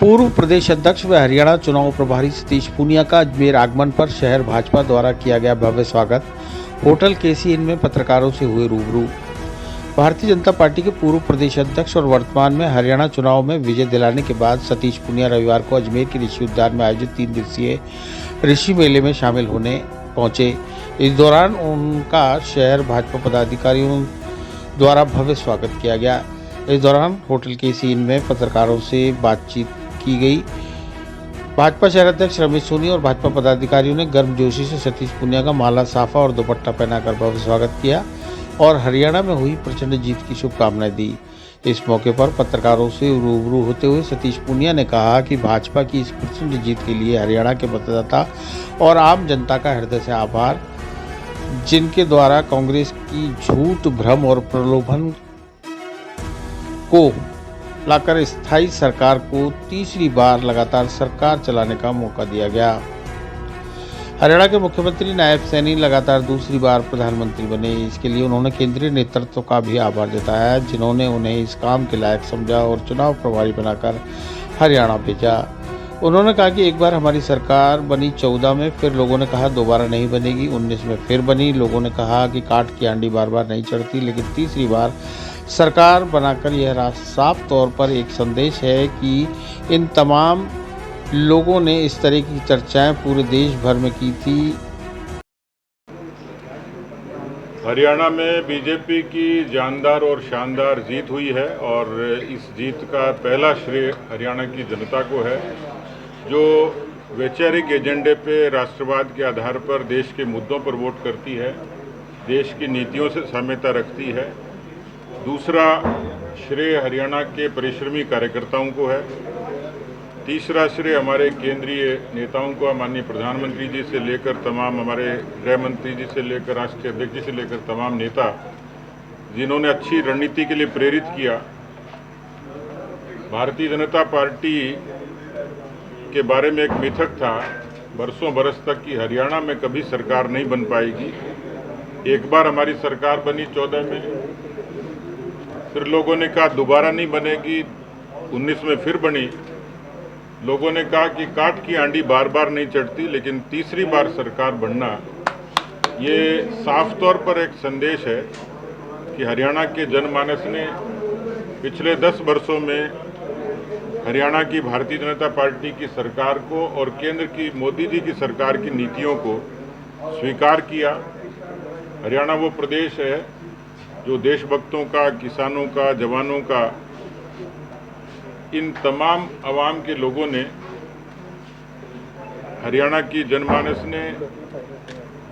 पूर्व प्रदेश अध्यक्ष व हरियाणा चुनाव प्रभारी सतीश पूनिया का अजमेर आगमन पर शहर भाजपा द्वारा किया गया भव्य स्वागत। होटल केसी इन में पत्रकारों से हुए रूबरू। भारतीय जनता पार्टी के पूर्व प्रदेश अध्यक्ष और वर्तमान में हरियाणा चुनाव में विजय दिलाने के बाद सतीश पूनिया रविवार को अजमेर के ऋषि उद्यान में आयोजित 3 दिवसीय ऋषि मेले में शामिल होने पहुंचे। इस दौरान उनका शहर भाजपा पदाधिकारियों द्वारा भव्य स्वागत किया गया। इस दौरान होटल केसी इन में पत्रकारों से बातचीत की गई। भाजपा शहर अध्यक्ष रमेश सोनी और भाजपा पदाधिकारियों ने गर्मजोशी से सतीश पूनिया का माला साफा और दुपट्टा पहनाकर भव्य स्वागत किया और हरियाणा में हुई प्रचंड जीत की शुभकामनाएं दी। इस मौके पर पत्रकारों से रूबरू होते हुए सतीश पूनिया ने कहा कि भाजपा की इस प्रचंड जीत के लिए हरियाणा के मतदाता और आम जनता का हृदय से आभार, जिनके द्वारा कांग्रेस की झूठ, भ्रम और प्रलोभन को लाकर स्थायी सरकार को तीसरी बार लगातार सरकार चलाने का मौका दिया गया। हरियाणा के मुख्यमंत्री नायब सैनी लगातार दूसरी बार प्रधानमंत्री बने। इसके लिए उन्होंने केंद्रीय नेतृत्व का भी आभार जताया, जिन्होंने उन्हें इस काम के लायक समझा और चुनाव प्रभारी बनाकर हरियाणा भेजा। उन्होंने कहा कि एक बार हमारी सरकार बनी 14 में, फिर लोगों ने कहा दोबारा नहीं बनेगी, 19 में फिर बनी। लोगों ने कहा कि काट की आंडी बार बार नहीं चढ़ती, लेकिन तीसरी बार सरकार बनाकर यह साफ तौर पर एक संदेश है कि इन तमाम लोगों ने इस तरह की चर्चाएं पूरे देश भर में की थी। हरियाणा में बीजेपी की जानदार और शानदार जीत हुई है और इस जीत का पहला श्रेय हरियाणा की जनता को है, जो वैचारिक एजेंडे पे राष्ट्रवाद के आधार पर देश के मुद्दों पर वोट करती है, देश की नीतियों से साम्यता रखती है। दूसरा श्रेय हरियाणा के परिश्रमी कार्यकर्ताओं को है। तीसरा श्रेय हमारे केंद्रीय नेताओं को, माननीय प्रधानमंत्री जी से लेकर तमाम हमारे गृह मंत्री जी से लेकर राष्ट्रीय अध्यक्ष जी से लेकर तमाम नेता, जिन्होंने अच्छी रणनीति के लिए प्रेरित किया। भारतीय जनता पार्टी के बारे में एक मिथक था बरसों बरस तक कि हरियाणा में कभी सरकार नहीं बन पाएगी। एक बार हमारी सरकार बनी 14 में, फिर लोगों ने कहा दोबारा नहीं बनेगी, 19 में फिर बनी। लोगों ने कहा कि काट की आंडी बार बार नहीं चढ़ती, लेकिन तीसरी बार सरकार बनना ये साफ तौर पर एक संदेश है कि हरियाणा के जनमानस ने पिछले 10 वर्षों में हरियाणा की भारतीय जनता पार्टी की सरकार को और केंद्र की मोदी जी की सरकार की नीतियों को स्वीकार किया। हरियाणा वो प्रदेश है जो देशभक्तों का, किसानों का, जवानों का, इन तमाम आवाम के लोगों ने, हरियाणा की जनमानस ने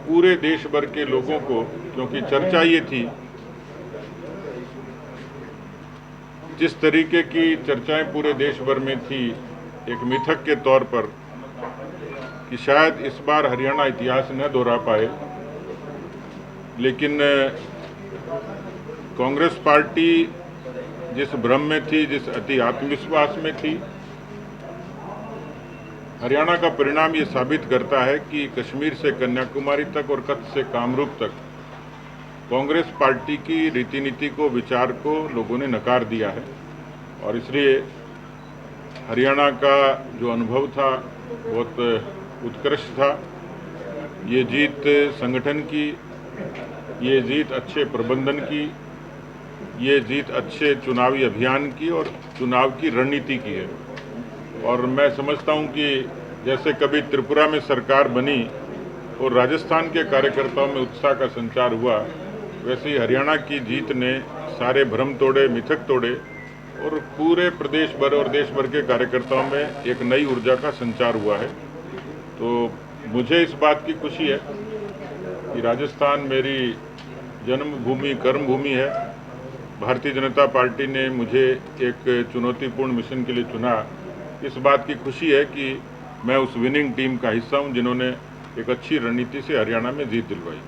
पूरे देश भर के लोगों को, क्योंकि चर्चा ये थी, जिस तरीके की चर्चाएं पूरे देश भर में थी एक मिथक के तौर पर कि शायद इस बार हरियाणा इतिहास न दोहरा पाए, लेकिन कांग्रेस पार्टी जिस भ्रम में थी, जिस अति आत्मविश्वास में थी, हरियाणा का परिणाम ये साबित करता है कि कश्मीर से कन्याकुमारी तक और कच्छ से कामरूप तक कांग्रेस पार्टी की रीति नीति को, विचार को लोगों ने नकार दिया है। और इसलिए हरियाणा का जो अनुभव था बहुत उत्कृष्ट था। ये जीत संगठन की, ये जीत अच्छे प्रबंधन की, ये जीत अच्छे चुनावी अभियान की और चुनाव की रणनीति की है। और मैं समझता हूं कि जैसे कभी त्रिपुरा में सरकार बनी और राजस्थान के कार्यकर्ताओं में उत्साह का संचार हुआ, वैसे ही हरियाणा की जीत ने सारे भ्रम तोड़े, मिथक तोड़े और पूरे प्रदेश भर और देश भर के कार्यकर्ताओं में एक नई ऊर्जा का संचार हुआ है। तो मुझे इस बात की खुशी है कि राजस्थान मेरी जन्मभूमि, कर्मभूमि है। भारतीय जनता पार्टी ने मुझे एक चुनौतीपूर्ण मिशन के लिए चुना। इस बात की खुशी है कि मैं उस विनिंग टीम का हिस्सा हूं, जिन्होंने एक अच्छी रणनीति से हरियाणा में जीत दिलवाई।